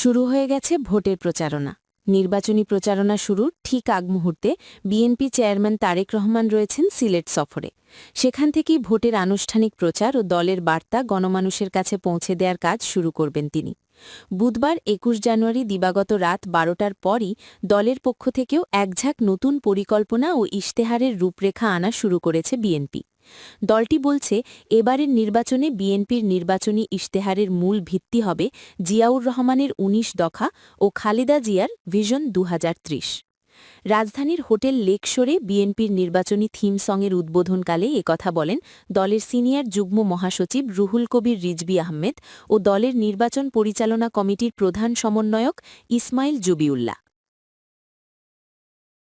শুরু হয়ে গেছে ভোটের প্রচারণা। নির্বাচনী প্রচারণা শুরুর ঠিক আগ মুহূর্তে বিএনপি চেয়ারম্যান তারেক রহমান রয়েছেন সিলেট সফরে। সেখান থেকেই ভোটের আনুষ্ঠানিক প্রচার ও দলের বার্তা গণমানুষের কাছে পৌঁছে দেওয়ার কাজ শুরু করবেন তিনি। বুধবার ২১ জানুয়ারি দিবাগত রাত ১২টার পরই দলের পক্ষ থেকেও একঝাঁক নতুন পরিকল্পনা ও ইশতেহারের রূপরেখা আনা শুরু করেছে বিএনপি। দলটি বলছে, এবারের নির্বাচনে বিএনপির নির্বাচনী ইশতেহারের মূল ভিত্তি হবে জিয়াউর রহমানের ১৯ দফা ও খালেদা জিয়ার ভিশন ২০৩০। রাজধানীর হোটেল লেকশোরে বিএনপির নির্বাচনী থিম সংয়ের উদ্বোধনকালে একথা বলেন দলের সিনিয়র যুগ্ম মহাসচিব রুহুল কবির রিজভী আহমেদ ও দলের নির্বাচন পরিচালনা কমিটির প্রধান সমন্বয়ক ইসমাইল জুবিউল্লাহ।